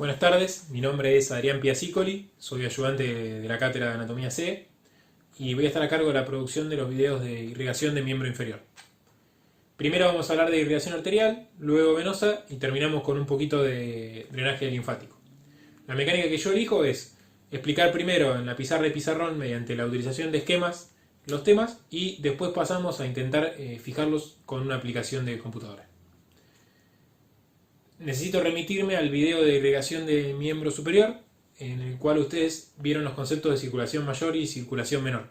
Buenas tardes, mi nombre es Adrián Piasicoli, soy ayudante de la cátedra de Anatomía C y voy a estar a cargo de la producción de los videos de irrigación de miembro inferior. Primero vamos a hablar de irrigación arterial, luego venosa y terminamos con un poquito de drenaje linfático. La mecánica que yo elijo es explicar primero en la pizarra de pizarrón mediante la utilización de esquemas los temas y después pasamos a intentar fijarlos con una aplicación de computadora. Necesito remitirme al video de irrigación de miembro superior, en el cual ustedes vieron los conceptos de circulación mayor y circulación menor.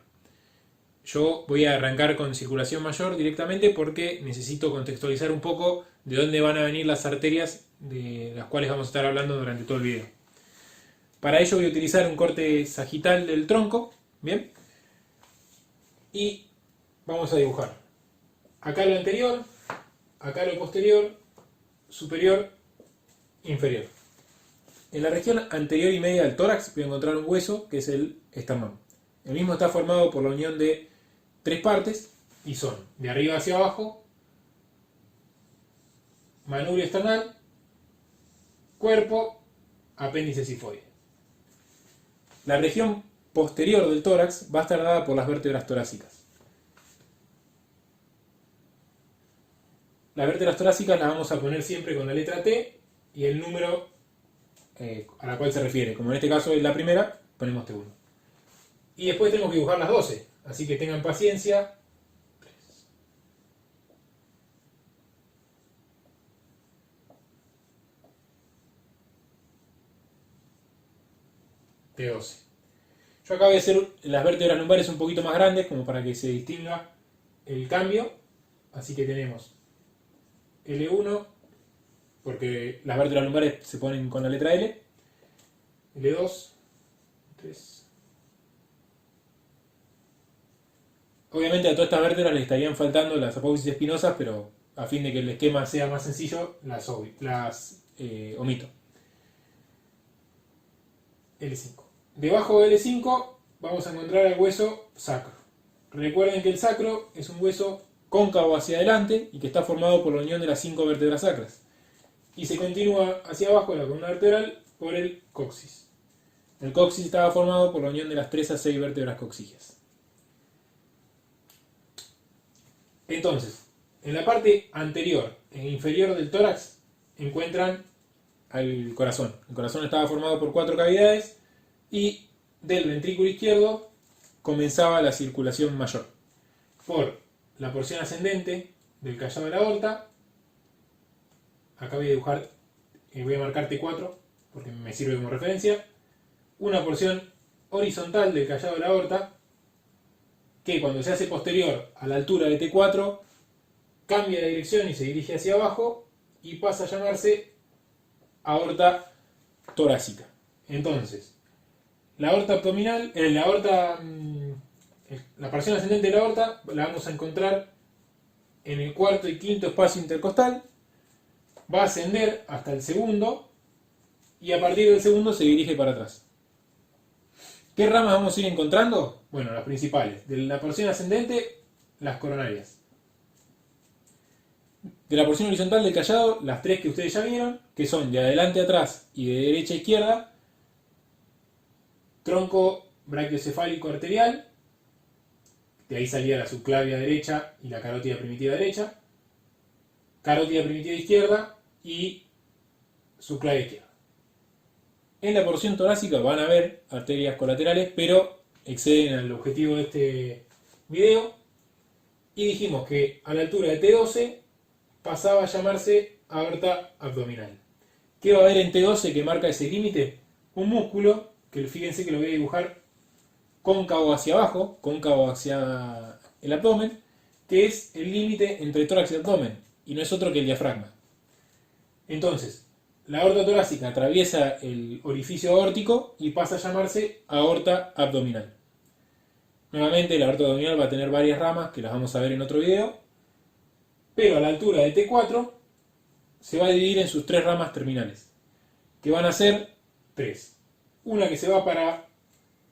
Yo voy a arrancar con circulación mayor directamente porque necesito contextualizar un poco de dónde van a venir las arterias de las cuales vamos a estar hablando durante todo el video. Para ello voy a utilizar un corte sagital del tronco, ¿bien? Y vamos a dibujar. Acá lo anterior, acá lo posterior, superior, inferior. En la región anterior y media del tórax voy a encontrar un hueso que es el esternón. El mismo está formado por la unión de tres partes y son de arriba hacia abajo, manubrio esternal, cuerpo, apéndice cifoide. La región posterior del tórax va a estar dada por las vértebras torácicas. Las vértebras torácicas las vamos a poner siempre con la letra T y el número a la cual se refiere. Como en este caso es la primera, ponemos T1. Y después tenemos que dibujar las 12, así que tengan paciencia. T12. Yo acá voy a hacer las vértebras lumbares un poquito más grandes, como para que se distinga el cambio. Así que tenemos L1, porque las vértebras lumbares se ponen con la letra L, L2, 3. Obviamente a todas estas vértebras le estarían faltando las apófisis espinosas, pero a fin de que el esquema sea más sencillo, las omito. L5. Debajo de L5 vamos a encontrar el hueso sacro. Recuerden que el sacro es un hueso cóncavo hacia adelante y que está formado por la unión de las 5 vértebras sacras. Y se continúa hacia abajo de la columna vertebral por el coxis. El coxis estaba formado por la unión de las 3 a 6 vértebras coxígeas. Entonces, en la parte anterior e inferior del tórax encuentran al corazón. El corazón estaba formado por 4 cavidades y del ventrículo izquierdo comenzaba la circulación mayor por la porción ascendente del callado de la aorta. Acá voy a dibujar, voy a marcar T4 porque me sirve como referencia. Una porción horizontal del callado de la aorta que cuando se hace posterior a la altura de T4 cambia de dirección y se dirige hacia abajo y pasa a llamarse aorta torácica. Entonces, la aorta abdominal, la porción ascendente de la aorta la vamos a encontrar en el cuarto y quinto espacio intercostal. Va a ascender hasta el segundo y a partir del segundo se dirige para atrás. ¿Qué ramas vamos a ir encontrando? Bueno, las principales. De la porción ascendente, las coronarias. De la porción horizontal del callado, las 3 que ustedes ya vieron, que son de adelante a atrás y de derecha a izquierda. Tronco brachiocefálico arterial, de ahí salía la subclavia derecha y la carótida primitiva derecha. Carótida primitiva izquierda y subclavia izquierda. En la porción torácica van a ver arterias colaterales, pero exceden al objetivo de este video. Y dijimos que a la altura de T12 pasaba a llamarse aorta abdominal. ¿Qué va a haber en T12 que marca ese límite? Un músculo, que fíjense que lo voy a dibujar cóncavo hacia abajo, cóncavo hacia el abdomen, que es el límite entre tórax y abdomen, y no es otro que el diafragma. Entonces, la aorta torácica atraviesa el orificio aórtico y pasa a llamarse aorta abdominal. Nuevamente, la aorta abdominal va a tener varias ramas que las vamos a ver en otro video, pero a la altura de T4 se va a dividir en sus 3 ramas terminales, que van a ser 3. Una que se va para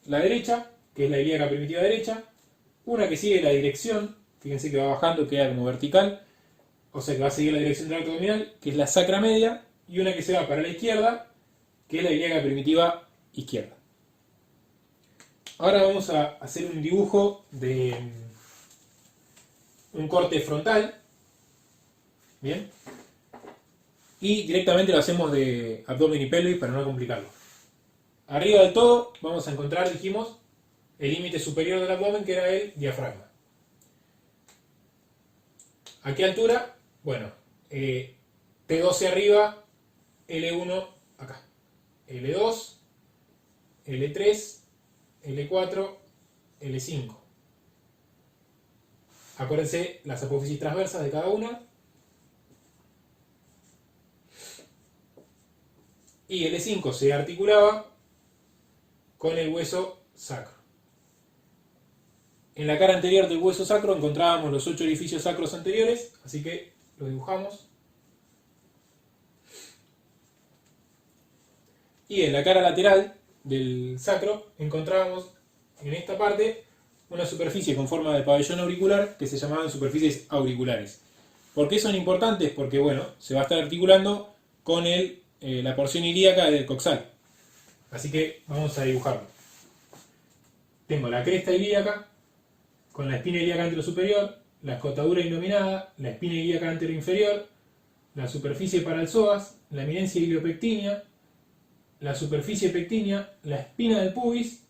la derecha, que es la ilíaca primitiva derecha, una que sigue la dirección, fíjense que va bajando, queda como vertical, o sea que va a seguir la dirección del arco abdominal, que es la sacra media, y una que se va para la izquierda, que es la ilíaca primitiva izquierda. Ahora vamos a hacer un dibujo de un corte frontal. Bien. Y directamente lo hacemos de abdomen y pelvis para no complicarlo. Arriba del todo vamos a encontrar, dijimos, el límite superior del abdomen, que era el diafragma. ¿A qué altura? Bueno, T12 arriba, L1 acá. L2, L3, L4, L5. Acuérdense las apófisis transversas de cada una. Y L5 se articulaba con el hueso sacro. En la cara anterior del hueso sacro encontrábamos los 8 orificios sacros anteriores, así que lo dibujamos. Y en la cara lateral del sacro encontrábamos en esta parte una superficie con forma de pabellón auricular que se llamaban superficies auriculares. ¿Por qué son importantes? Porque bueno, se va a estar articulando con la porción ilíaca del coxal. Así que vamos a dibujarlo. Tengo la cresta ilíaca con la espina ilíaca anterosuperior, la escotadura innominada, la espina ilíaca anteroinferior, la superficie para el psoas, la eminencia iliopectínea, la superficie pectínea, la espina del pubis,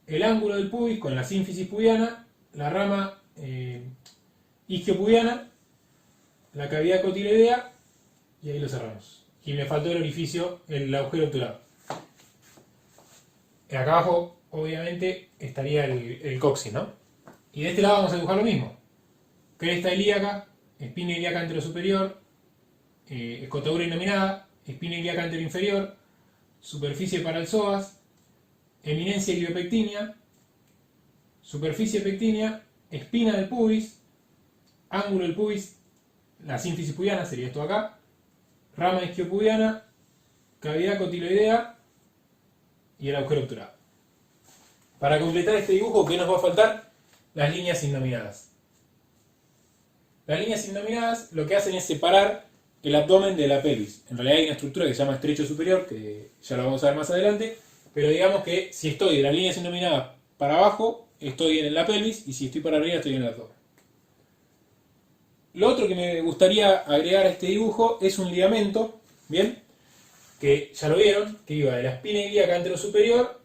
el ángulo del pubis con la sínfisis pubiana, la rama isquiopubiana, la cavidad cotiloidea, y ahí lo cerramos. Y me faltó el orificio, el agujero obturado. Acá abajo, obviamente, estaría el coxis, ¿no? Y de este lado vamos a dibujar lo mismo. Cresta ilíaca, espina ilíaca anterosuperior, escotadura innominada, espina ilíaca anteroinferior, superficie para el psoas, eminencia iliopectínea, superficie pectínea, espina del pubis, ángulo del pubis, la sínfisis pubiana sería esto acá, rama isquiopubiana, cavidad cotiloidea y el agujero obturado. Para completar este dibujo, ¿qué nos va a faltar? Las líneas innominadas. Las líneas innominadas lo que hacen es separar el abdomen de la pelvis. En realidad hay una estructura que se llama estrecho superior, que ya lo vamos a ver más adelante, pero digamos que si estoy de las líneas innominadas para abajo, estoy en la pelvis, y si estoy para arriba, estoy en el abdomen. Lo otro que me gustaría agregar a este dibujo es un ligamento, ¿bien? Que ya lo vieron, que iba de la espina ilíaca anterosuperior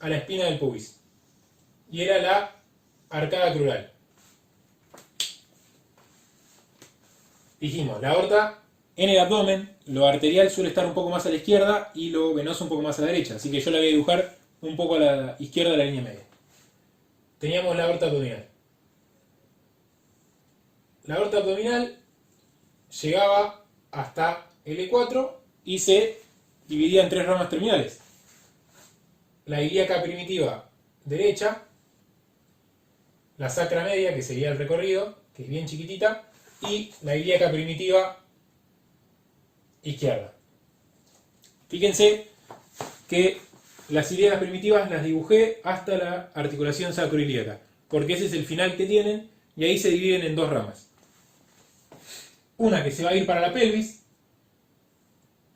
a la espina del pubis. Y era la arcada crural. Dijimos, la aorta en el abdomen, lo arterial suele estar un poco más a la izquierda y lo venoso un poco más a la derecha. Así que yo la voy a dibujar un poco a la izquierda de la línea media. Teníamos la aorta abdominal. La aorta abdominal llegaba hasta L4 y se dividía en 3 ramas terminales. La ilíaca primitiva derecha, la sacra media, que sería el recorrido, que es bien chiquitita, y la ilíaca primitiva izquierda. Fíjense que las ilíacas primitivas las dibujé hasta la articulación sacroilíaca, porque ese es el final que tienen, y ahí se dividen en 2 ramas. Una que se va a ir para la pelvis,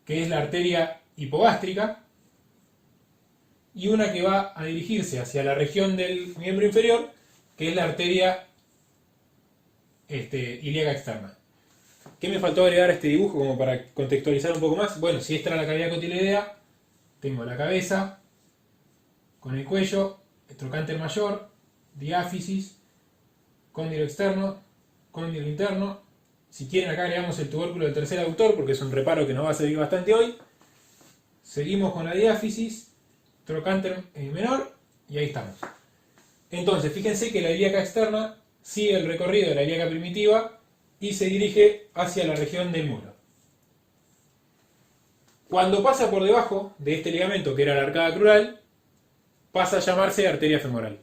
que es la arteria hipogástrica, y una que va a dirigirse hacia la región del miembro inferior, que es la arteria ilíaca externa. ¿Qué me faltó agregar a este dibujo como para contextualizar un poco más? Bueno, si esta era la cavidad cotiloidea, tengo la cabeza con el cuello, trocánter mayor, diáfisis, cóndilo externo, cóndilo interno. Si quieren, acá agregamos el tubérculo del tercer aductor porque es un reparo que nos va a servir bastante hoy. Seguimos con la diáfisis, trocánter menor, y ahí estamos. Entonces, fíjense que la ilíaca externa sigue el recorrido de la ilíaca primitiva y se dirige hacia la región del muslo. Cuando pasa por debajo de este ligamento, que era la arcada crural, pasa a llamarse arteria femoral.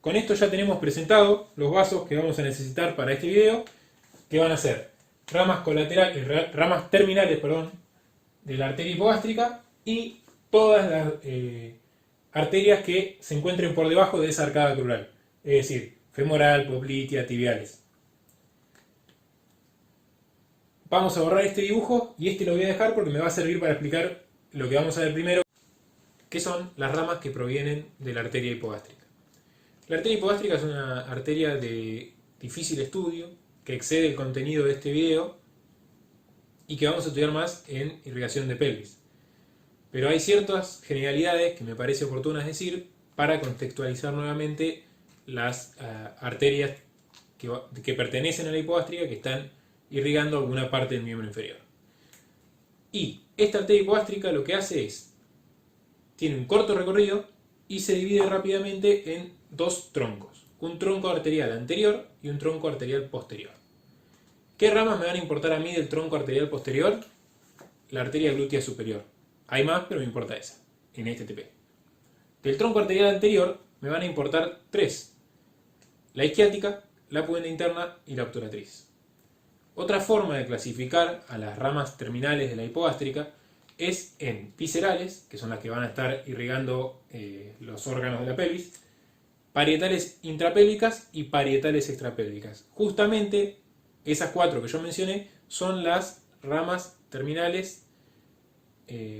Con esto ya tenemos presentados los vasos que vamos a necesitar para este video, que van a ser ramas terminales, de la arteria hipogástrica y todas las arterias que se encuentren por debajo de esa arcada crural, es decir, femoral, poplitea, tibiales. Vamos a borrar este dibujo y este lo voy a dejar porque me va a servir para explicar lo que vamos a ver primero, que son las ramas que provienen de la arteria hipogástrica. La arteria hipogástrica es una arteria de difícil estudio, que excede el contenido de este video y que vamos a estudiar más en irrigación de pelvis. Pero hay ciertas generalidades que me parece oportunas decir para contextualizar nuevamente las arterias que pertenecen a la hipogástrica que están irrigando alguna parte del miembro inferior. Y esta arteria hipogástrica lo que hace es, tiene un corto recorrido y se divide rápidamente en dos troncos. Un tronco arterial anterior y un tronco arterial posterior. ¿Qué ramas me van a importar a mí del tronco arterial posterior? La arteria glútea superior. Hay más, pero me importa esa, en este TP. Del tronco arterial anterior me van a importar tres. La isquiática, la pudenda interna y la obturatriz. Otra forma de clasificar a las ramas terminales de la hipogástrica es en viscerales, que son las que van a estar irrigando los órganos de la pelvis, parietales intrapélvicas y parietales extrapélvicas. Justamente esas cuatro que yo mencioné son las ramas terminales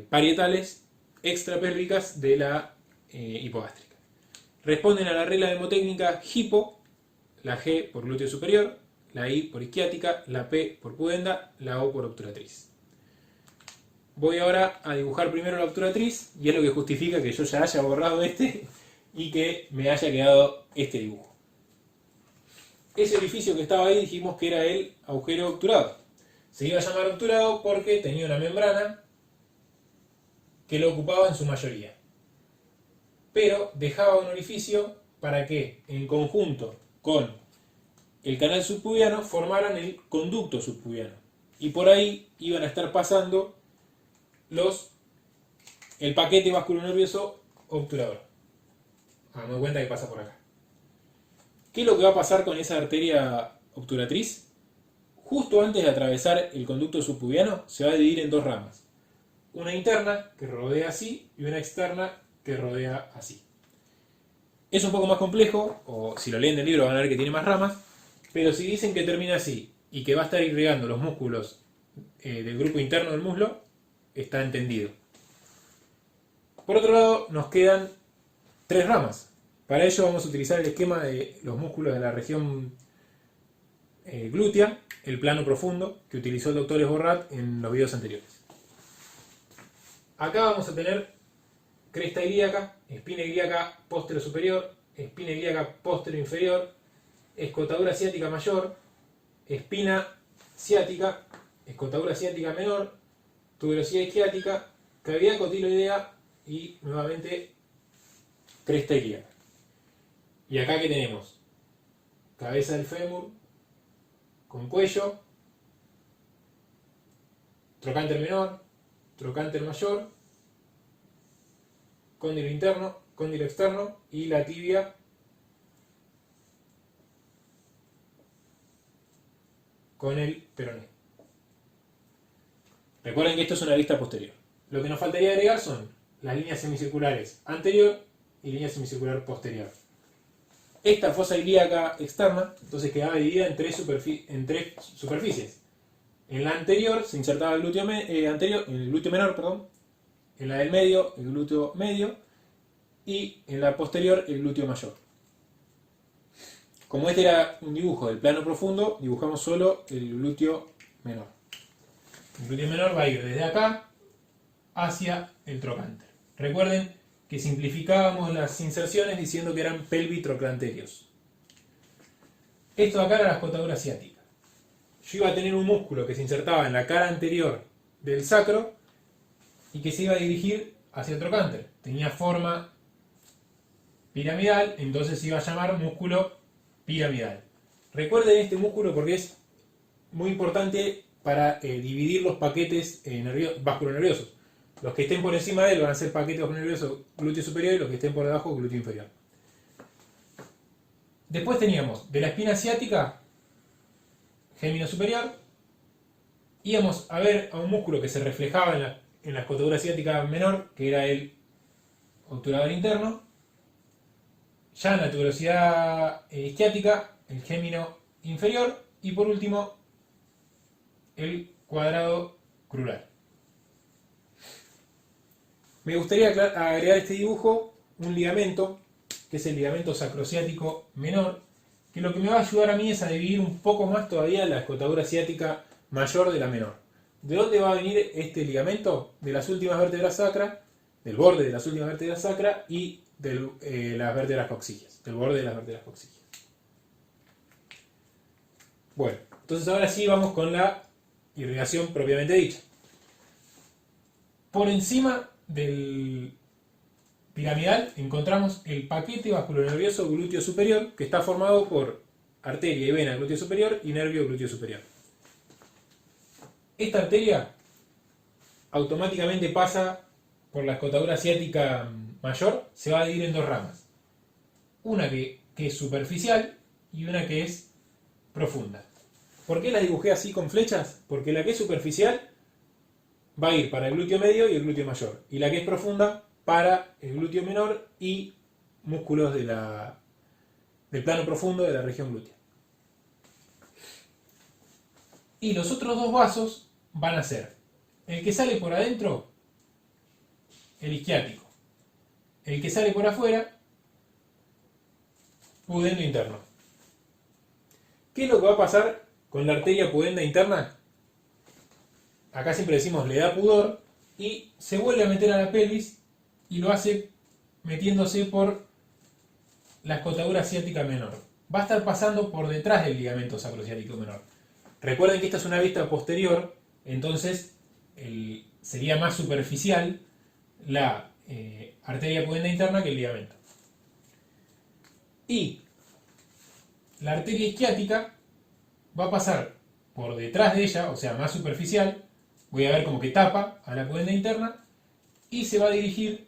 parietales extrapélvicas de la hipogástrica. Responden a la regla mnemotécnica HIPO, la G por glúteo superior, la I por isquiática, la P por pudenda, la O por obturatriz. Voy ahora a dibujar primero la obturatriz y es lo que justifica que yo ya haya borrado este y que me haya quedado este dibujo. Ese orificio que estaba ahí dijimos que era el agujero obturado. Se iba a llamar obturado porque tenía una membrana que lo ocupaba en su mayoría. Pero dejaba un orificio para que, en conjunto con el canal subpubiano, formaran el conducto subpubiano. Y por ahí iban a estar pasando el paquete vasculonervioso obturador. Me doy cuenta que pasa por acá. ¿Qué es lo que va a pasar con esa arteria obturatriz? Justo antes de atravesar el conducto subpubiano, se va a dividir en dos ramas. Una interna, que rodea así, y una externa, que rodea así. Es un poco más complejo, o si lo leen del libro van a ver que tiene más ramas, pero si dicen que termina así, y que va a estar irrigando los músculos del grupo interno del muslo, está entendido. Por otro lado, nos quedan tres ramas. Para ello vamos a utilizar el esquema de los músculos de la región glútea, el plano profundo, que utilizó el doctor Esborrat en los videos anteriores. Acá vamos a tener cresta ilíaca, espina ilíaca posterior superior, espina ilíaca posterior inferior, escotadura ciática mayor, espina ciática, escotadura ciática menor, tuberosidad isquiática, cavidad cotiloidea y nuevamente cresta ilíaca. Y acá que tenemos cabeza del fémur con cuello, trocánter menor, trocánter mayor, cóndilo interno, cóndilo externo y la tibia con el peroné. Recuerden que esto es una vista posterior. Lo que nos faltaría agregar son las líneas semicirculares anterior y línea semicircular posterior. Esta fosa ilíaca externa entonces quedaba dividida en tres superficies. En la anterior se insertaba el glúteo menor, en la del medio el glúteo medio y en la posterior el glúteo mayor. Como este era un dibujo del plano profundo, dibujamos solo el glúteo menor. El glúteo menor va a ir desde acá hacia el trocánter. Recuerden que simplificábamos las inserciones diciendo que eran pelvitroclanterios. Esto de acá era la escotadura ciática. Yo iba a tener un músculo que se insertaba en la cara anterior del sacro y que se iba a dirigir hacia el trocánter. Tenía forma piramidal, entonces se iba a llamar músculo piramidal. Recuerden este músculo porque es muy importante para dividir los paquetes vasculonerviosos. Los que estén por encima de él van a ser paquetes vasculonerviosos glúteo superior y los que estén por debajo glúteo inferior. Después teníamos de la espina ciática, gémino superior, íbamos a ver a un músculo que se reflejaba en la escotadura ciática menor, que era el obturador interno. Ya en la tuberosidad isquiática, el gémino inferior. Y por último, el cuadrado crural. Me gustaría agregar a este dibujo un ligamento, que es el ligamento sacrociático menor, que lo que me va a ayudar a mí es a dividir un poco más todavía la escotadura ciática mayor de la menor. ¿De dónde va a venir este ligamento? De las últimas vértebras sacras, del borde de las últimas vértebras sacras y de las vértebras coxígeas, del borde de las vértebras coxígeas. Bueno, entonces ahora sí vamos con la irrigación propiamente dicha. Por encima del piramidal encontramos el paquete vasculonervioso glúteo superior, que está formado por arteria y vena glúteo superior y nervio glúteo superior. Esta arteria automáticamente pasa por la escotadura ciática mayor, se va a dividir en dos ramas. Una que es superficial y una que es profunda. ¿Por qué las dibujé así con flechas? Porque la que es superficial va a ir para el glúteo medio y el glúteo mayor. Y la que es profunda para el glúteo menor y músculos del plano profundo de la región glútea. Y los otros dos vasos van a ser el que sale por adentro, el isquiático. El que sale por afuera, pudendo interno. ¿Qué es lo que va a pasar con la arteria pudenda interna? Acá siempre decimos le da pudor y se vuelve a meter a la pelvis y lo hace metiéndose por la escotadura ciática menor. Va a estar pasando por detrás del ligamento sacrociático menor. Recuerden que esta es una vista posterior, entonces sería más superficial la arteria pudenda interna que el ligamento. Y la arteria isquiática va a pasar por detrás de ella, o sea, más superficial. Voy a ver como que tapa a la pudenda interna y se va a dirigir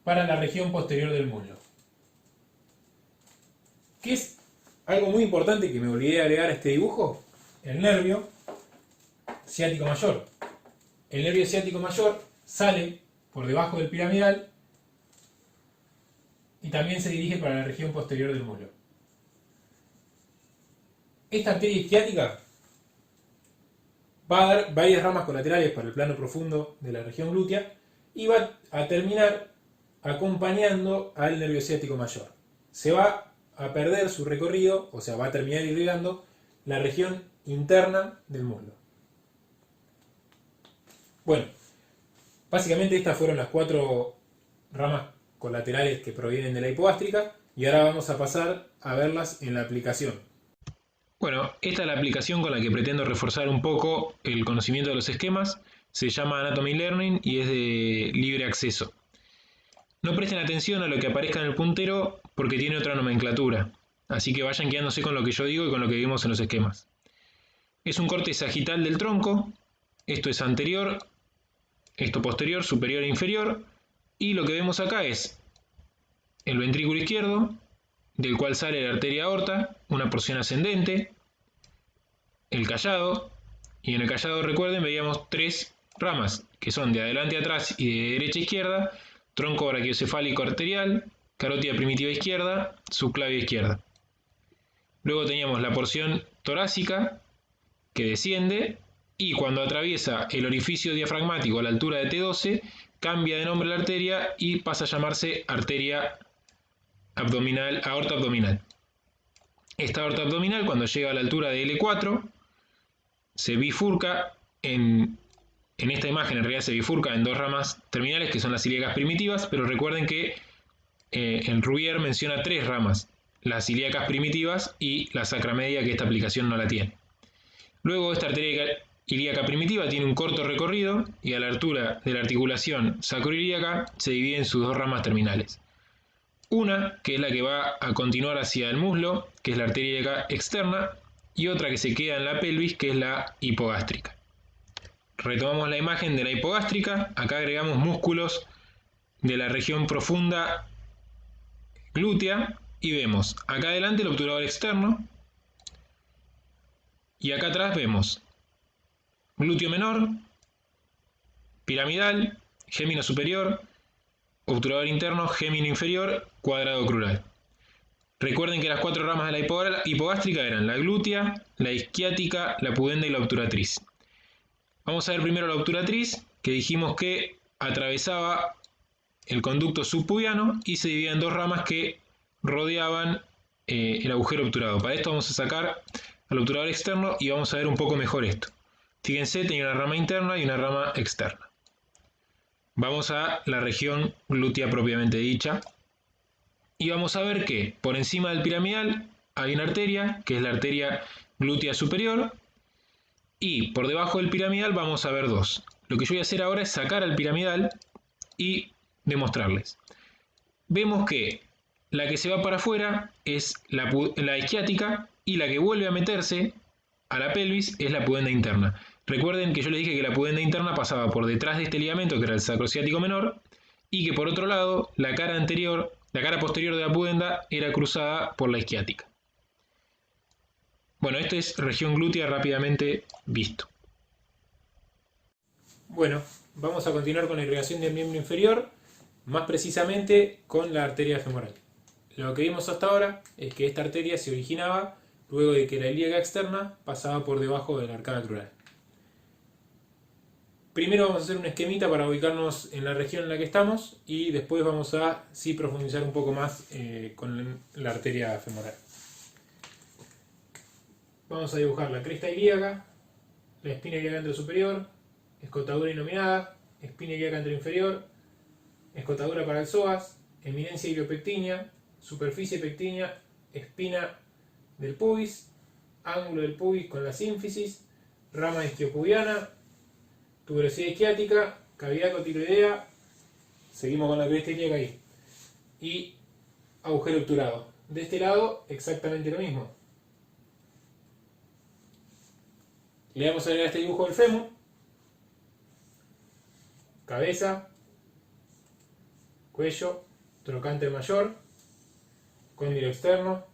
para la región posterior del muslo. ¿Qué es algo muy importante que me olvidé de agregar a este dibujo? El nervio ciático mayor. El nervio ciático mayor sale por debajo del piramidal y también se dirige para la región posterior del muslo. Esta arteria isquiática va a dar varias ramas colaterales para el plano profundo de la región glútea y va a terminar acompañando al nervio ciático mayor. Se va a perder su recorrido, o sea, va a terminar irrigando la región interna del muslo. Bueno, básicamente estas fueron las 4 ramas colaterales que provienen de la hipogástrica y ahora vamos a pasar a verlas en la aplicación. Bueno, esta es la aplicación con la que pretendo reforzar un poco el conocimiento de los esquemas. Se llama Anatomy Learning y es de libre acceso. No presten atención a lo que aparezca en el puntero porque tiene otra nomenclatura. Así que vayan quedándose con lo que yo digo y con lo que vimos en los esquemas. Es un corte sagital del tronco. Esto es anterior, esto posterior, superior e inferior. Y lo que vemos acá es el ventrículo izquierdo, del cual sale la arteria aorta, una porción ascendente, el callado, y en el callado, recuerden, veíamos 3 ramas, que son de adelante a atrás y de derecha a izquierda, tronco brachiocefálico arterial, carótida primitiva izquierda, subclavia izquierda. Luego teníamos la porción torácica, que desciende, y cuando atraviesa el orificio diafragmático a la altura de T12, cambia de nombre la arteria y pasa a llamarse arteria abdominal, aorta abdominal. Esta aorta abdominal, cuando llega a la altura de L4, se bifurca en esta imagen, en realidad se bifurca en 2 ramas terminales que son las ilíacas primitivas, pero recuerden que en Rouvier menciona 3 ramas, las ilíacas primitivas y la sacramedia, que esta aplicación no la tiene. Luego esta arteria ilíaca primitiva tiene un corto recorrido y a la altura de la articulación sacroilíaca se divide en sus 2 ramas terminales. Una, que es la que va a continuar hacia el muslo, que es la arteria ilíaca externa, y otra que se queda en la pelvis, que es la hipogástrica. Retomamos la imagen de la hipogástrica, acá agregamos músculos de la región profunda glútea y vemos acá adelante el obturador externo y acá atrás vemos glúteo menor, piramidal, gémino superior, obturador interno, gémino inferior, cuadrado crural. Recuerden que las 4 ramas de la hipogástrica eran la glútea, la isquiática, la pudenda y la obturatriz. Vamos a ver primero la obturatriz, que dijimos que atravesaba el conducto subpubiano y se dividía en dos ramas que rodeaban el agujero obturado. Para esto vamos a sacar al obturador externo y vamos a ver un poco mejor esto. Fíjense, tenía una rama interna y una rama externa. Vamos a la región glútea propiamente dicha y vamos a ver que por encima del piramidal hay una arteria, que es la arteria glútea superior, y por debajo del piramidal vamos a ver dos. Lo que yo voy a hacer ahora es sacar al piramidal y demostrarles. Vemos que la que se va para afuera es la isquiática y la que vuelve a meterse a la pelvis es la pudenda interna. Recuerden que yo les dije que la pudenda interna pasaba por detrás de este ligamento, que era el sacrociático menor, y que por otro lado la cara posterior de la pudenda era cruzada por la isquiática. Bueno, esto es región glútea rápidamente visto. Bueno, vamos a continuar con la irrigación del miembro inferior, más precisamente con la arteria femoral. Lo que vimos hasta ahora es que esta arteria se originaba luego de que la ilíaca externa pasaba por debajo de la arcada crural. Primero vamos a hacer un esquemita para ubicarnos en la región en la que estamos y después vamos a profundizar un poco más con la arteria femoral. Vamos a dibujar la cresta ilíaca, la espina ilíaca anterosuperior, escotadura inominada, espina ilíaca anteroinferior, escotadura para el psoas, eminencia iliopectínea, superficie pectínea, espina del pubis, ángulo del pubis con la sínfisis, rama isquiopubiana, tuberosidad isquiática, cavidad cotiloidea, seguimos con la cresta ilíaca ahí, y agujero obturado. De este lado exactamente lo mismo. Le vamos a agregar este dibujo del fémur, cabeza, cuello, trocánter mayor, cóndilo externo,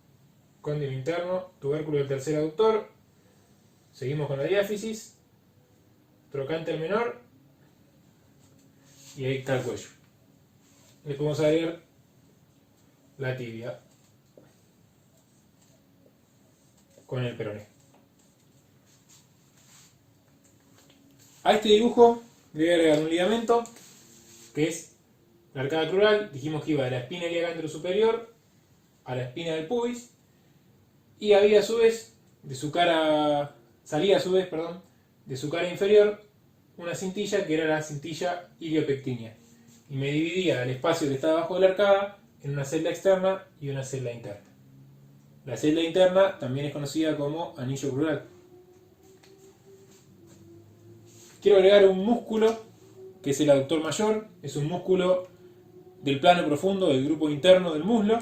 cóndilo interno, tubérculo del tercer aductor, seguimos con la diáfisis, trocánter menor, y ahí está el cuello. Le podemos agregar la tibia con el peroné. A este dibujo le voy a agregar un ligamento que es la arcada crural. Dijimos que iba de la espina ilíaca anterosuperior a la espina del pubis y había a su vez salía a su vez de su cara inferior una cintilla que era la cintilla iliopectínea y me dividía el espacio que estaba abajo de la arcada en una celda externa y una celda interna. La celda interna también es conocida como anillo crural. Quiero agregar un músculo que es el aductor mayor, es un músculo del plano profundo del grupo interno del muslo,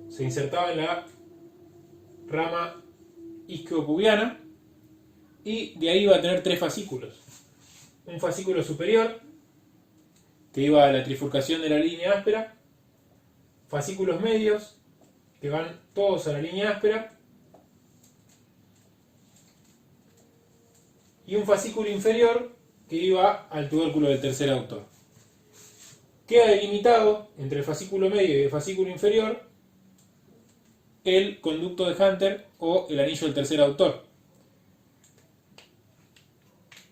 se insertaba en la rama isquiopubiana y de ahí va a tener tres fascículos. Un fascículo superior que iba a la trifurcación de la línea áspera, fascículos medios que van todos a la línea áspera y un fascículo inferior que iba al tubérculo del tercer aductor. Queda delimitado entre el fascículo medio y el fascículo inferior el conducto de Hunter o el anillo del tercer aductor.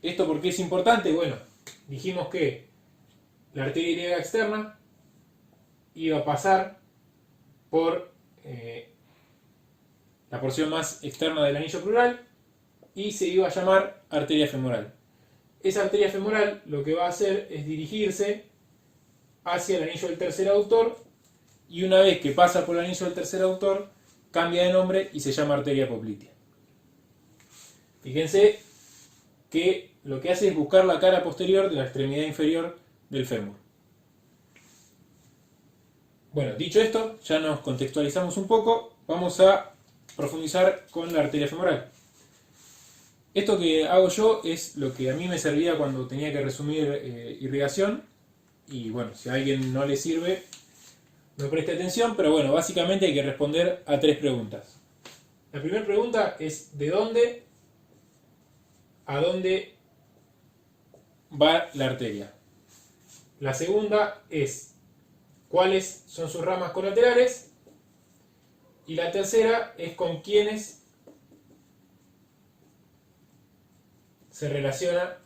¿Esto por qué es importante? Bueno, dijimos que la arteria ilíaca externa iba a pasar por la porción más externa del anillo crural y se iba a llamar arteria femoral. Esa arteria femoral lo que va a hacer es dirigirse hacia el anillo del tercer aductor y una vez que pasa por el anillo del tercer aductor cambia de nombre y se llama arteria poplitea. Fíjense que lo que hace es buscar la cara posterior de la extremidad inferior del fémur. Bueno, dicho esto, ya nos contextualizamos un poco, vamos a profundizar con la arteria femoral. Esto que hago yo es lo que a mí me servía cuando tenía que resumir irrigación. Y bueno, si a alguien no le sirve, no preste atención, pero bueno, básicamente hay que responder a tres preguntas. La primera pregunta es ¿de dónde a dónde va la arteria? La segunda es ¿cuáles son sus ramas colaterales? Y la tercera es ¿con quiénes se relaciona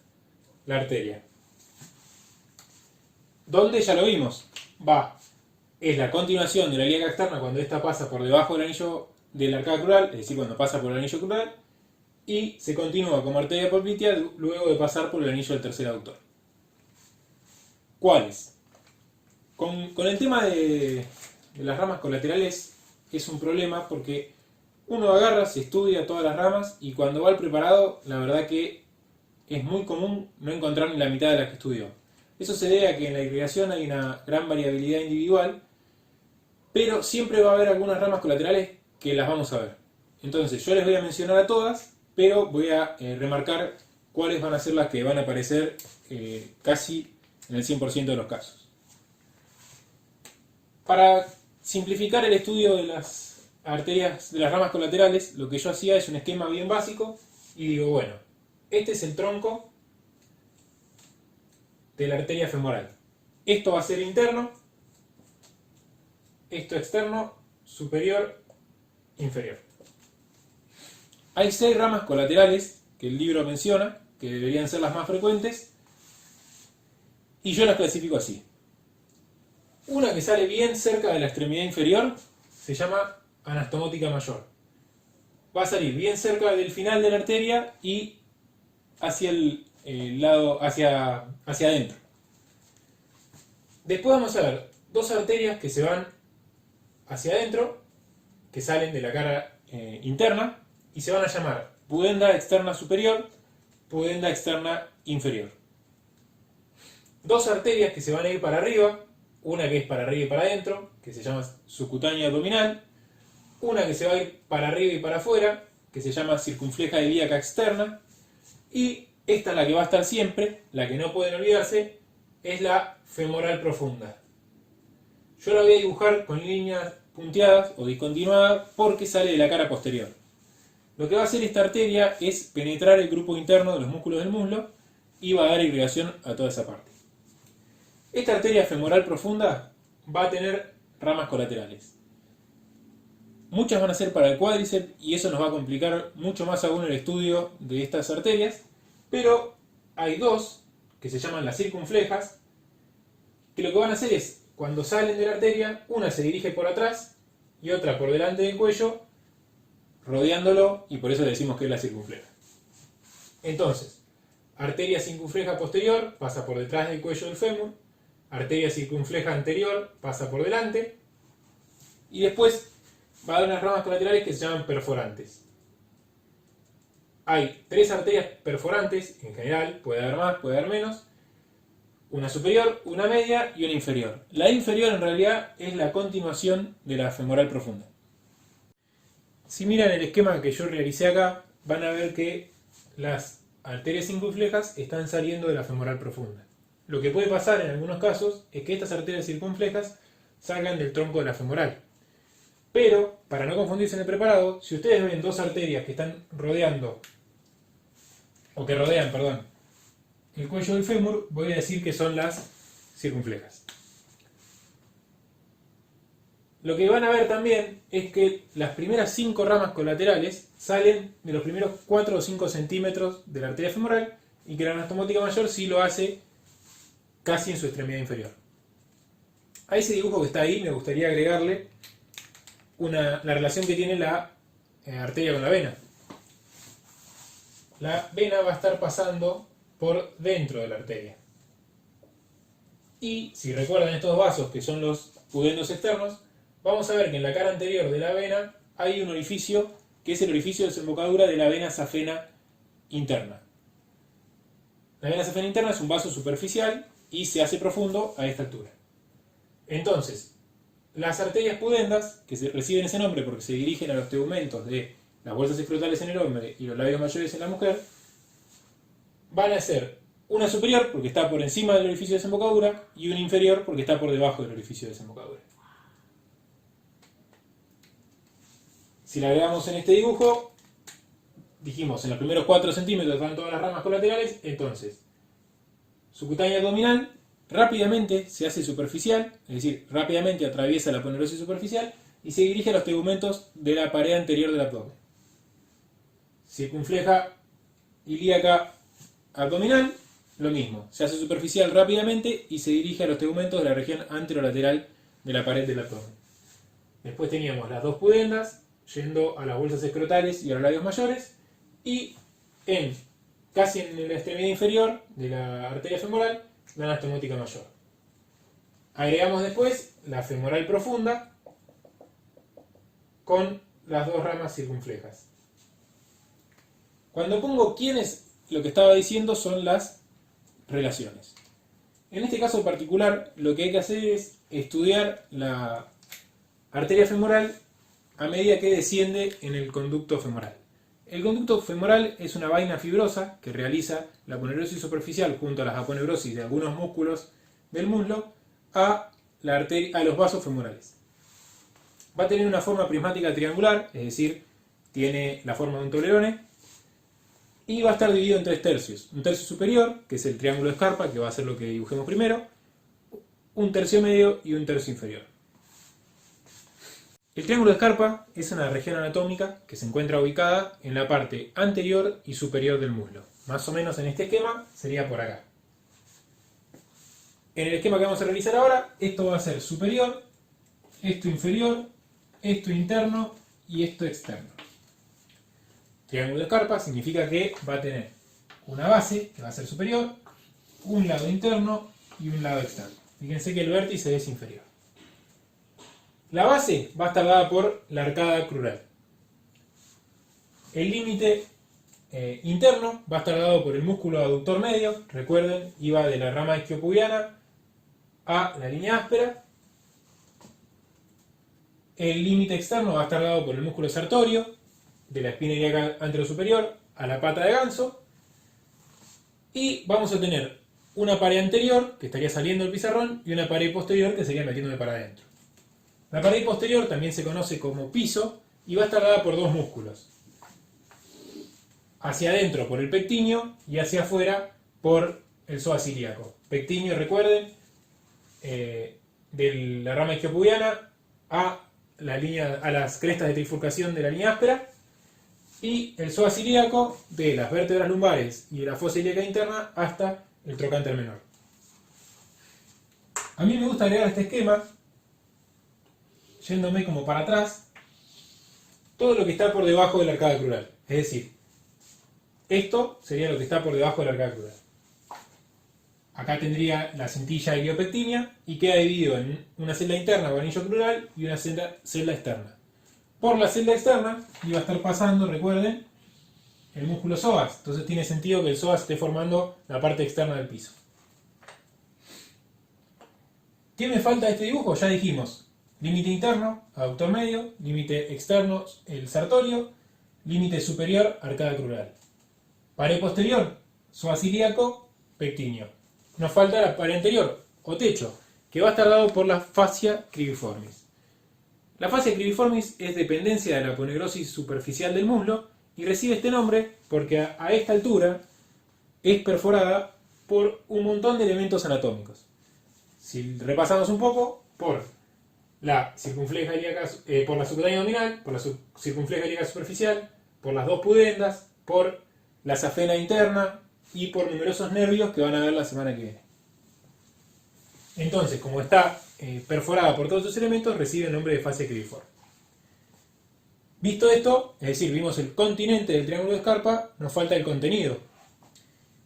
la arteria. ¿Dónde? Ya lo vimos. Es la continuación de la ilíaca externa cuando esta pasa por debajo del anillo de la arcada crural, es decir, cuando pasa por el anillo crural, y se continúa como arteria poplitea luego de pasar por el anillo del tercer aductor. ¿Cuáles? Con el tema de las ramas colaterales es un problema porque uno agarra, se estudia todas las ramas y cuando va al preparado, la verdad que es muy común no encontrar ni la mitad de las que estudió. Eso se debe a que en la irrigación hay una gran variabilidad individual, pero siempre va a haber algunas ramas colaterales que las vamos a ver. Entonces yo les voy a mencionar a todas, pero voy a remarcar cuáles van a ser las que van a aparecer casi en el 100% de los casos. Para simplificar el estudio de las arterias, de las ramas colaterales, lo que yo hacía es un esquema bien básico y digo, bueno, este es el tronco de la arteria femoral. Esto va a ser interno, esto externo, superior, inferior. Hay 6 ramas colaterales que el libro menciona, que deberían ser las más frecuentes, y yo las clasifico así. Una que sale bien cerca de la extremidad inferior se llama anastomótica mayor. Va a salir bien cerca del final de la arteria y hacia el lado, hacia adentro. Después vamos a ver 2 arterias que se van hacia adentro, que salen de la cara interna, y se van a llamar pudenda externa superior, pudenda externa inferior. 2 arterias que se van a ir para arriba, una que es para arriba y para adentro, que se llama subcutánea abdominal, una que se va a ir para arriba y para afuera, que se llama circunfleja ilíaca externa, y esta es la que va a estar siempre, la que no pueden olvidarse, es la femoral profunda. Yo la voy a dibujar con líneas punteadas o discontinuadas porque sale de la cara posterior. Lo que va a hacer esta arteria es penetrar el grupo interno de los músculos del muslo y va a dar irrigación a toda esa parte. Esta arteria femoral profunda va a tener ramas colaterales. Muchas van a ser para el cuádriceps y eso nos va a complicar mucho más aún el estudio de estas arterias, pero hay 2 que se llaman las circunflejas, que lo que van a hacer es, cuando salen de la arteria, una se dirige por atrás y otra por delante del cuello, rodeándolo, y por eso le decimos que es la circunfleja. Entonces, arteria circunfleja posterior pasa por detrás del cuello del fémur, arteria circunfleja anterior pasa por delante, y después va a haber unas ramas colaterales que se llaman perforantes. Hay 3 arterias perforantes, en general, puede haber más, puede haber menos, una superior, una media y una inferior. La inferior en realidad es la continuación de la femoral profunda. Si miran el esquema que yo realicé acá, van a ver que las arterias circunflejas están saliendo de la femoral profunda. Lo que puede pasar en algunos casos es que estas arterias circunflejas salgan del tronco de la femoral. Pero, para no confundirse en el preparado, si ustedes ven 2 arterias que están rodeando, o que rodean, perdón, el cuello del fémur, voy a decir que son las circunflejas. Lo que van a ver también es que las primeras 5 ramas colaterales salen de los primeros 4 o 5 centímetros de la arteria femoral y que la anastomótica mayor sí lo hace casi en su extremidad inferior. A ese dibujo que está ahí me gustaría agregarle la relación que tiene la arteria con la vena. La vena va a estar pasando por dentro de la arteria. Y si recuerdan estos vasos que son los pudendos externos, vamos a ver que en la cara anterior de la vena hay un orificio que es el orificio de desembocadura de la vena safena interna. La vena safena interna es un vaso superficial y se hace profundo a esta altura. Entonces, las arterias pudendas, que reciben ese nombre porque se dirigen a los tegumentos de las bolsas escrotales en el hombre y los labios mayores en la mujer, van a ser una superior porque está por encima del orificio de desembocadura y una inferior porque está por debajo del orificio de desembocadura. Si la agregamos en este dibujo, dijimos en los primeros 4 centímetros van todas las ramas colaterales, entonces subcutánea abdominal rápidamente se hace superficial, es decir, rápidamente atraviesa la aponeuriosis superficial y se dirige a los tegumentos de la pared anterior del abdomen. Circunfleja ilíaca abdominal lo mismo, se hace superficial rápidamente y se dirige a los tegumentos de la región anterolateral de la pared del abdomen. Después teníamos las dos pudendas, yendo a las bolsas escrotales y a los labios mayores, y casi en la extremidad inferior de la arteria femoral, la anastomótica mayor. Agregamos después la femoral profunda con las dos ramas circunflejas. Cuando pongo quiénes, lo que estaba diciendo son las relaciones. En este caso particular, lo que hay que hacer es estudiar la arteria femoral a medida que desciende en el conducto femoral. El conducto femoral es una vaina fibrosa que realiza la aponeurosis superficial junto a las aponeurosis de algunos músculos del muslo a los vasos femorales. Va a tener una forma prismática triangular, es decir, tiene la forma de un tolerone, y va a estar dividido en tres tercios. Un tercio superior, que es el triángulo de Scarpa, que va a ser lo que dibujemos primero, un tercio medio y un tercio inferior. El triángulo de Scarpa es una región anatómica que se encuentra ubicada en la parte anterior y superior del muslo. Más o menos en este esquema sería por acá. En el esquema que vamos a realizar ahora, esto va a ser superior, esto inferior, esto interno y esto externo. Triángulo de Scarpa significa que va a tener una base, que va a ser superior, un lado interno y un lado externo. Fíjense que el vértice es inferior. La base va a estar dada por la arcada crural. El límite interno va a estar dado por el músculo aductor medio. Recuerden, iba de la rama isquiopubiana a la línea áspera. El límite externo va a estar dado por el músculo sartorio, de la espina ilíaca anterosuperior a la pata de ganso. Y vamos a tener una pared anterior, que estaría saliendo del pizarrón, y una pared posterior, que sería metiéndome para adentro. La pared posterior también se conoce como piso, y va a estar dada por dos músculos. Hacia adentro por el pectíneo, y hacia afuera por el psoas ilíaco. Pectíneo, recuerden, de la rama isquiopubiana a las crestas de trifurcación de la línea áspera, y el psoas ilíaco de las vértebras lumbares y de la fosa ilíaca interna hasta el trocánter menor. A mí me gusta agregar este esquema, yéndome como para atrás, todo lo que está por debajo de la arcada crural. Es decir, esto sería lo que está por debajo de la arcada crural. Acá tendría la cintilla iliopectínea y queda dividido en una celda interna o anillo crural y una celda externa. Por la celda externa iba a estar pasando, recuerden, el músculo psoas. Entonces tiene sentido que el psoas esté formando la parte externa del piso. ¿Qué me falta de este dibujo? Ya dijimos, límite interno, aductor medio, límite externo, el sartorio, límite superior, arcada crural. Pared posterior, psoas ilíaco, pectíneo. Nos falta la pared anterior, o techo, que va a estar dado por la fascia cribiformis. La fascia cribiformis es dependencia de la aponeurosis superficial del muslo y recibe este nombre porque a esta altura es perforada por un montón de elementos anatómicos. Si repasamos un poco, por la circunfleja ilíaca, por la subcutánea abdominal, por la circunfleja ilíaca superficial, por las dos pudendas, por la safena interna y por numerosos nervios que van a ver la semana que viene. Entonces, como está perforada por todos estos elementos, recibe el nombre de fascia cribiforme. Visto esto, es decir, vimos el continente del triángulo de Scarpa, nos falta el contenido.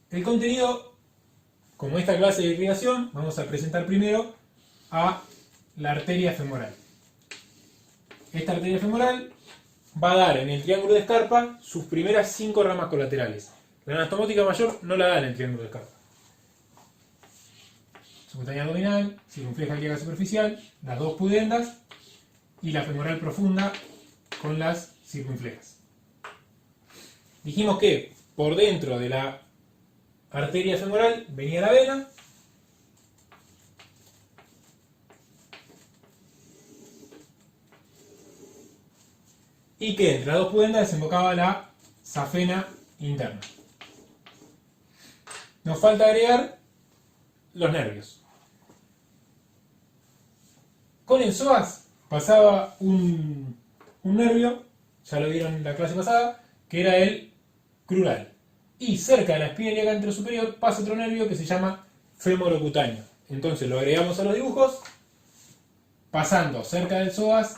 El contenido, como esta clase de declinación, vamos a presentar primero a la arteria femoral. Esta arteria femoral va a dar en el triángulo de Scarpa sus primeras 5 ramas colaterales. La anastomótica mayor no la da en el triángulo de Scarpa. Subcutánea abdominal, circunfleja ilíaca superficial, las dos pudendas y la femoral profunda con las circunflejas. Dijimos que por dentro de la arteria femoral venía la vena, y que entre las dos pudendas desembocaba la safena interna. Nos falta agregar los nervios. Con el psoas pasaba un nervio, ya lo vieron en la clase pasada, que era el crural. y cerca de la espina ilíaca anterosuperior pasa otro nervio que se llama femorocutáneo. Entonces lo agregamos a los dibujos, pasando cerca del psoas,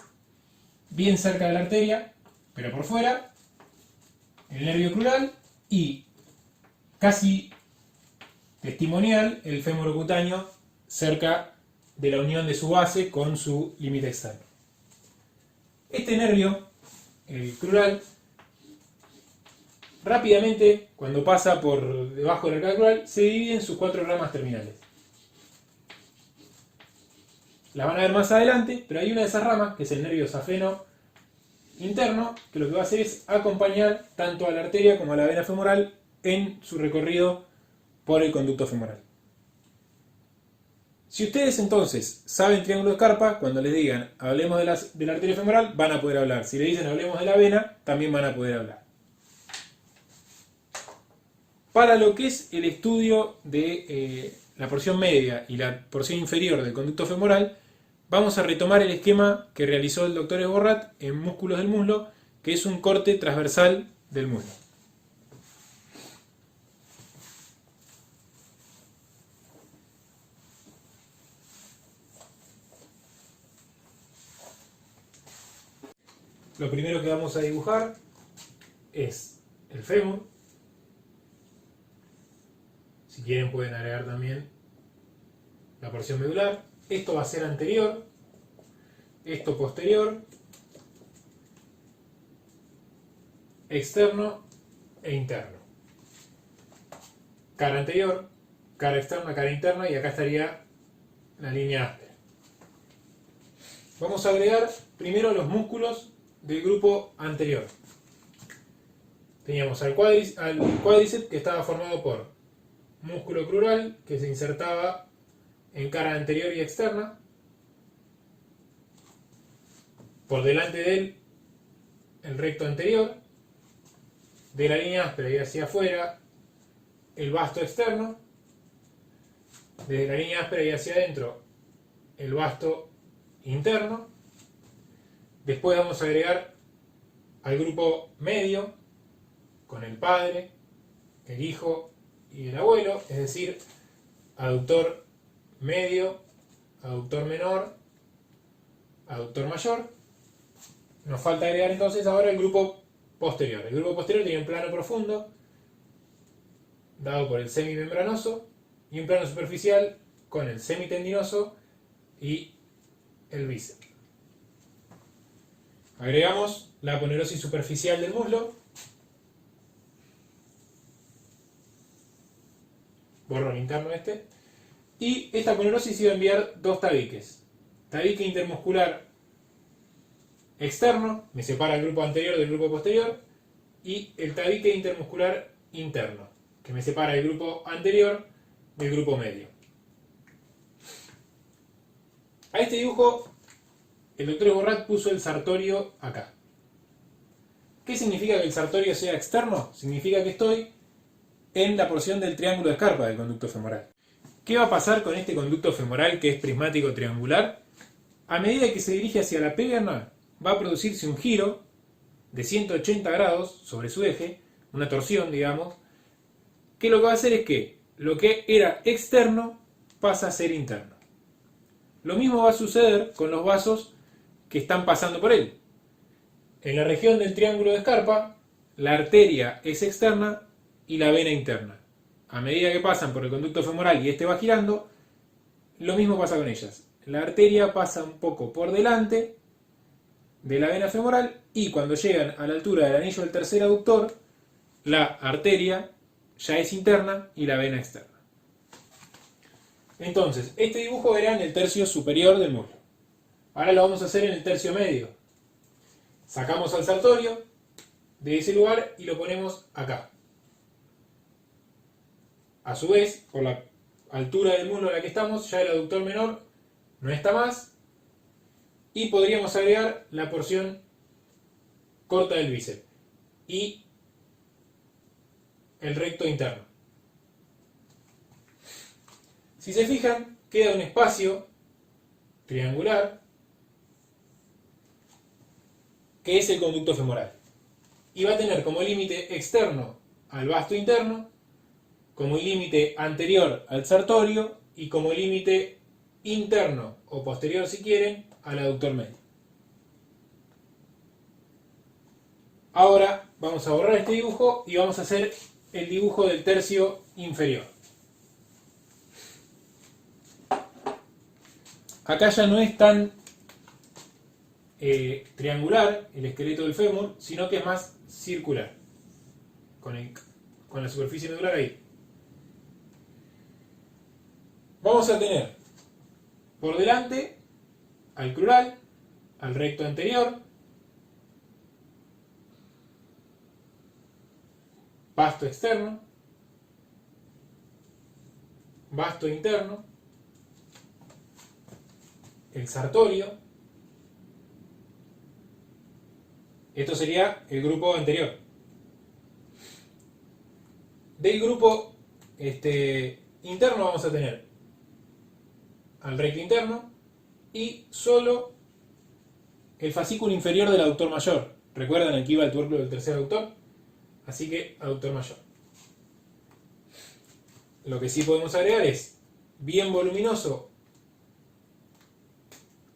bien cerca de la arteria, pero por fuera, el nervio crural y casi testimonial el femorocutáneo cerca de la unión de su base con su límite externo. Este nervio, el crural, rápidamente, cuando pasa por debajo del arcada crural, se divide en sus 4 ramas terminales. Las van a ver más adelante, pero hay una de esas ramas, que es el nervio safeno interno, que lo que va a hacer es acompañar tanto a la arteria como a la vena femoral en su recorrido por el conducto femoral. Si ustedes entonces saben triángulo de Scarpa, cuando les digan hablemos de la arteria femoral, van a poder hablar. Si le dicen hablemos de la vena, también van a poder hablar. Para lo que es el estudio de la porción media y la porción inferior del conducto femoral, vamos a retomar el esquema que realizó el doctor Esborrat en músculos del muslo, que es un corte transversal del muslo. Lo primero que vamos a dibujar es el fémur. Si quieren pueden agregar también la porción medular. Esto va a ser anterior, esto posterior, externo e interno. Cara anterior, cara externa, cara interna, y acá estaría la línea áspera. Vamos a agregar primero los músculos del grupo anterior. Teníamos al cuádriceps, que estaba formado por músculo crural, que se insertaba en cara anterior y externa. Por delante de él, el recto anterior. De la línea áspera y hacia afuera, el vasto externo. Desde la línea áspera y hacia adentro, el vasto interno. Después vamos a agregar al grupo medio, con el padre, el hijo y el abuelo, es decir, aductor medio, aductor menor, aductor mayor. Nos falta agregar entonces ahora el grupo posterior. El grupo posterior tiene un plano profundo, dado por el semimembranoso, y un plano superficial con el semitendinoso y el bíceps. Agregamos la aponerosis superficial del muslo. Borro el interno este. Y esta aponerosis iba a enviar 2 tabiques. Tabique intermuscular externo, me separa el grupo anterior del grupo posterior, y el tabique intermuscular interno, que me separa el grupo anterior del grupo medio. A este dibujo el doctor Esborrat puso el sartorio acá. ¿Qué significa que el sartorio sea externo? Significa que estoy en la porción del triángulo de Scarpa del conducto femoral. ¿Qué va a pasar con este conducto femoral que es prismático triangular? A medida que se dirige hacia la pierna, va a producirse un giro de 180 grados sobre su eje, una torsión, digamos, que lo que va a hacer es que lo que era externo pasa a ser interno. Lo mismo va a suceder con los vasos que están pasando por él. En la región del triángulo de Scarpa, la arteria es externa y la vena interna. A medida que pasan por el conducto femoral y este va girando, lo mismo pasa con ellas. La arteria pasa un poco por delante de la vena femoral y cuando llegan a la altura del anillo del tercer aductor, la arteria ya es interna y la vena externa. Entonces, este dibujo era en el tercio superior del muslo. Ahora lo vamos a hacer en el tercio medio. Sacamos al sartorio de ese lugar y lo ponemos acá. A su vez, por la altura del muslo en la que estamos, ya el aductor menor no está más. Y podríamos agregar la porción corta del bíceps y el recto interno. Si se fijan, queda un espacio triangular que es el conducto femoral. Y va a tener como límite externo al vasto interno, como límite anterior al sartorio y como límite interno o posterior, si quieren, al aductor medio. Ahora vamos a borrar este dibujo y vamos a hacer el dibujo del tercio inferior. Acá ya no es tan triangular el esqueleto del fémur, sino que es más circular, con la superficie medular ahí. Vamos a tener por delante al crural, al recto anterior, vasto externo, vasto interno, el sartorio. Esto sería el grupo anterior. Del grupo interno vamos a tener al recto interno y solo el fascículo inferior del aductor mayor. ¿Recuerdan? Aquí va el tubérculo del tercer aductor. Así que aductor mayor. Lo que sí podemos agregar es bien voluminoso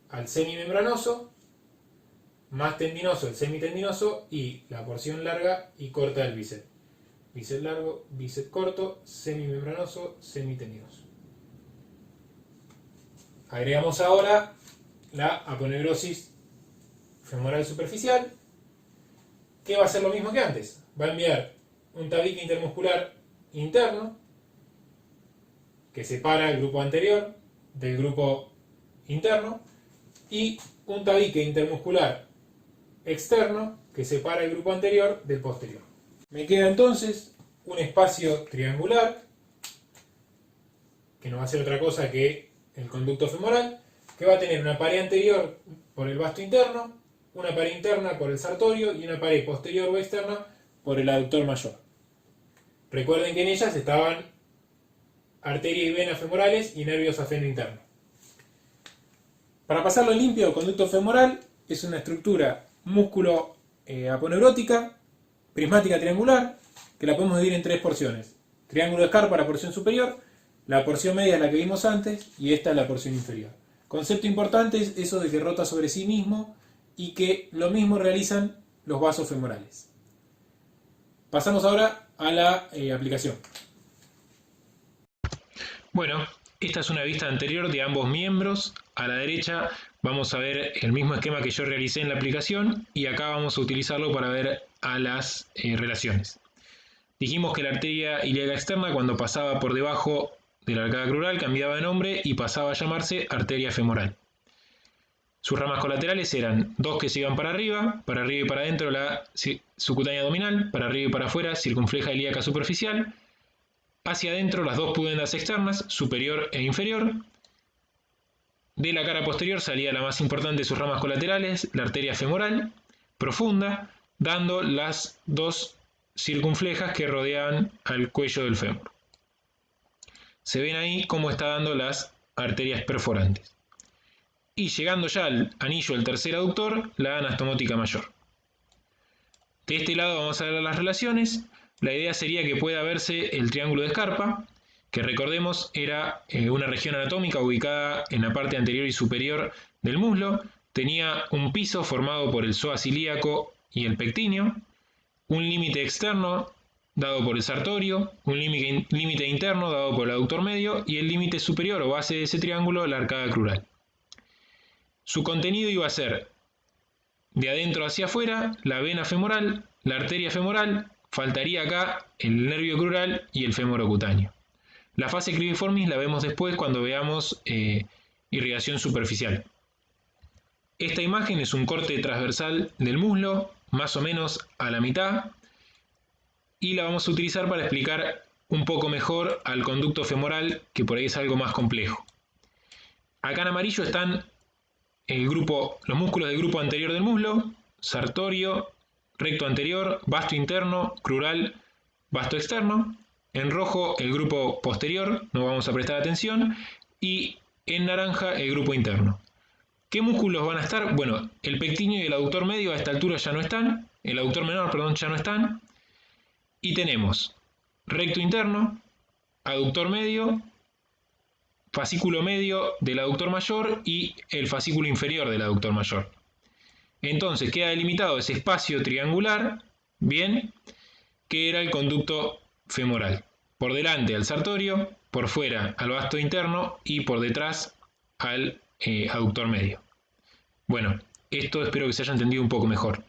al semimembranoso, más tendinoso el semitendinoso y la porción larga y corta del bíceps. Bíceps largo, bíceps corto, semimembranoso, semitendinoso. Agregamos ahora la aponeurosis femoral superficial, que va a ser lo mismo que antes. Va a enviar un tabique intermuscular interno que separa el grupo anterior del grupo interno y un tabique intermuscular externo que separa el grupo anterior del posterior. Me queda entonces un espacio triangular que no va a ser otra cosa que el conducto femoral, que va a tener una pared anterior por el vasto interno, una pared interna por el sartorio y una pared posterior o externa por el aductor mayor. Recuerden que en ellas estaban arterias y venas femorales y nervios afeno interno. Para pasarlo limpio, conducto femoral es una estructura músculo aponeurótica, prismática triangular, que la podemos dividir en tres porciones. Triángulo de Scarpa, la porción superior, la porción media es la que vimos antes y esta es la porción inferior. Concepto importante es eso de que rota sobre sí mismo y que lo mismo realizan los vasos femorales. Pasamos ahora a la aplicación. Bueno, esta es una vista anterior de ambos miembros. A la derecha vamos a ver el mismo esquema que yo realicé en la aplicación y acá vamos a utilizarlo para ver a las relaciones. Dijimos que la arteria ilíaca externa, cuando pasaba por debajo de la arcada crural, cambiaba de nombre y pasaba a llamarse arteria femoral. Sus ramas colaterales eran dos que se iban para arriba y para adentro la subcutánea abdominal, para arriba y para afuera circunfleja ilíaca superficial, hacia adentro las dos pudendas externas, superior e inferior. De la cara posterior salía la más importante de sus ramas colaterales, la arteria femoral, profunda, dando las dos circunflejas que rodeaban al cuello del fémur. Se ven ahí cómo está dando las arterias perforantes. Y llegando ya al anillo del tercer aductor, la anastomótica mayor. De este lado vamos a ver las relaciones. La idea sería que pueda verse el triángulo de Scarpa, que recordemos era una región anatómica ubicada en la parte anterior y superior del muslo. Tenía un piso formado por el psoas ilíaco y el pectíneo, un límite externo dado por el sartorio, un límite interno dado por el aductor medio y el límite superior o base de ese triángulo, la arcada crural. Su contenido iba a ser de adentro hacia afuera, la vena femoral, la arteria femoral, faltaría acá el nervio crural y el fémoro cutáneo. La fase cribiformis la vemos después cuando veamos irrigación superficial. Esta imagen es un corte transversal del muslo, más o menos a la mitad, y la vamos a utilizar para explicar un poco mejor al conducto femoral, que por ahí es algo más complejo. Acá en amarillo están los músculos del grupo anterior del muslo, sartorio, recto anterior, vasto interno, crural, vasto externo. En rojo el grupo posterior, no vamos a prestar atención, y en naranja el grupo interno. ¿Qué músculos van a estar? Bueno, el pectíneo y el aductor medio a esta altura ya no están, el aductor menor, perdón, ya no están, y tenemos recto interno, aductor medio, fascículo medio del aductor mayor y el fascículo inferior del aductor mayor. Entonces queda delimitado ese espacio triangular, bien, que era el conducto femoral. Por delante al sartorio, por fuera al vasto interno y por detrás al aductor medio. Bueno, esto espero que se haya entendido un poco mejor.